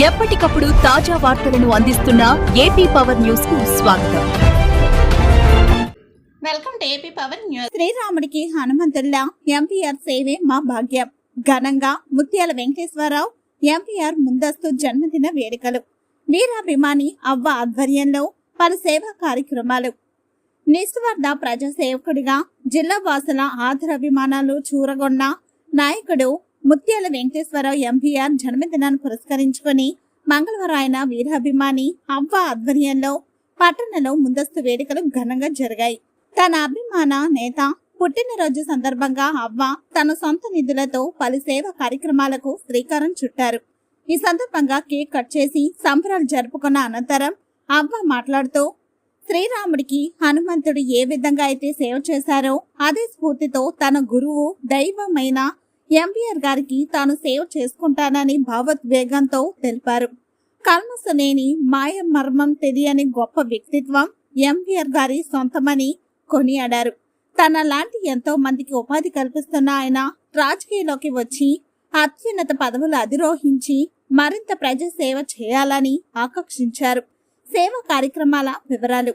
ఎప్పటికప్పుడు తాజా వార్తలను అందిస్తున్న ఏపీ పవర్ న్యూస్ కు స్వాగతం. Welcome to AP power news. శ్రీరాముడికి హనుమంతుల్లా ఎంపీఆర్ సేవే మా భాగ్యం. ఘనంగా ముత్యాల వెంకటేశ్వరరావు ఎంపీఆర్ ముందస్తు జన్మదిన వేడుకలు. వీరాభిమాని అవ్వ ఆధ్వర్యంలో పలు సేవా కార్యక్రమాలు. నిస్వార్థ ప్రజాసేవకుడిగా జిల్లా వాసుల ఆదరాభిమానాలు చూరగొన్న నాయకుడు ముత్యాల వెంకటేశ్వరరావు ఎంపీఆర్ జన్మదినాన్ని పురస్కరించుకుని మంగళవారం ఆయన వీరాభిమాని అవ్వ ఆధ్వర్యంలో పట్టణంలో ముందస్తు వేడుకలు ఘనంగా జరిగాయి. తన అభిమాన నేత పుట్టినరోజు సందర్భంగా అవ్వ తన సొంత నిధులతో పలు సేవా కార్యక్రమాలకు శ్రీకారం చుట్టారు. ఈ సందర్భంగా కేక్ కట్ చేసి సంబరాలు జరుపుకున్న అనంతరం అవ్వ మాట్లాడుతూ, శ్రీరాముడికి హనుమంతుడు ఏ విధంగా అయితే సేవ చేశారో అదే స్ఫూర్తితో తన గురువు దైవమైన ఎంపీఆర్ గారికి తాను సేవ చేసుకుంటానని భావోద్వేగంతో తెలిపారు. కల్మసలేని మాయ మర్మం తెలియని గొప్ప వ్యక్తిత్వం ఎంపీఆర్ గారి సొంతమని కొనియాడారు. తన లాంటి ఎంతో మందికి ఉపాధి కల్పిస్తున్న ఆయన రాజకీయాల్లోకి వచ్చి అత్యున్నత పదవులు అధిరోహించి మరింత ప్రజా సేవ చేయాలని ఆకాంక్షించారు. సేవా కార్యక్రమాల వివరాలు.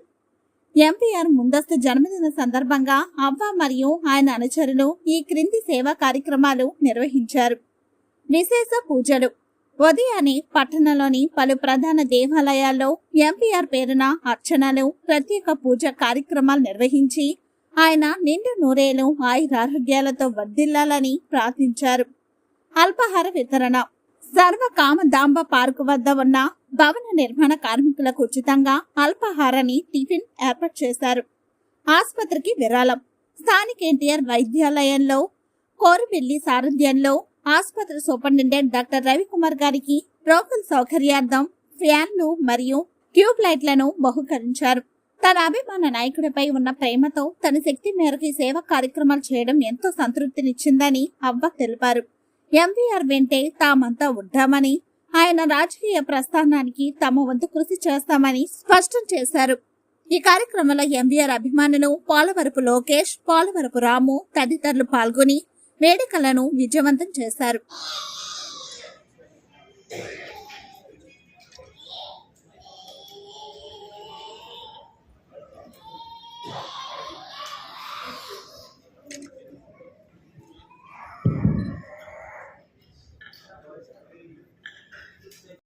ఎంపీఆర్ ముందస్తు జన్మదిన సందర్భంగా అవ్వ మరియు ఆయన అనుచరులు ఈ క్రింది సేవా కార్యక్రమాలు నిర్వహించారు. విశేష పూజలు. ఉదయాన్నే పట్టణంలోని పలు ప్రధాన దేవాలయాల్లో ఎంపీఆర్ పేరున అర్చనలు, ప్రత్యేక పూజ కార్యక్రమాలు నిర్వహించి ఆయన నిండు నూరేలు ఆయురారోగ్యాలతో వర్ధిల్లాలని ప్రార్థించారు. అల్పాహార వితరణ. సర్వకామదాంబ పార్కు వద్ద ఉన్న భవన నిర్మాణ కార్మికులకు ఉచితంగా అల్పాహారాన్ని టిఫిన్ ఏర్పాటు చేశారు. ఆసుపత్రికి విరాళం. స్థానిక ఎన్టీఆర్ వైద్యాలయంలో కోరుబెల్లి సారథ్యంలో ఆసుపత్రి సూపరింటెండెంట్ డాక్టర్ రవికుమార్ గారికి రోగుల సౌకర్యార్థం ఫ్యాన్లు మరియు ట్యూబ్ లైట్లను బహుకరించారు. తన అభిమాన నాయకుడిపై ఉన్న ప్రేమతో తన శక్తి మేరకు సేవా కార్యక్రమాలు చేయడం ఎంతో సంతృప్తినిచ్చిందని అవ్వ తెలిపారు. ఎంపీఆర్ వెంటే తామంతా ఉంటామని, ఆయన రాజకీయ ప్రస్థానానికి తమ వంతు కృషి చేస్తామని స్పష్టం చేశారు. ఈ కార్యక్రమంలో ఎంపీఆర్ అభిమానులు పోలవరపు లోకేష్, పోలవరపు రాము తదితరులు పాల్గొని వేడుకలను విజయవంతం చేశారు.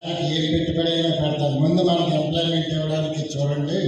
ఏ పెట్టుబడి అయినా పెడతాం. ముందు మనకి ఎంప్లాయ్మెంట్ ఇవ్వడానికి చూడండి.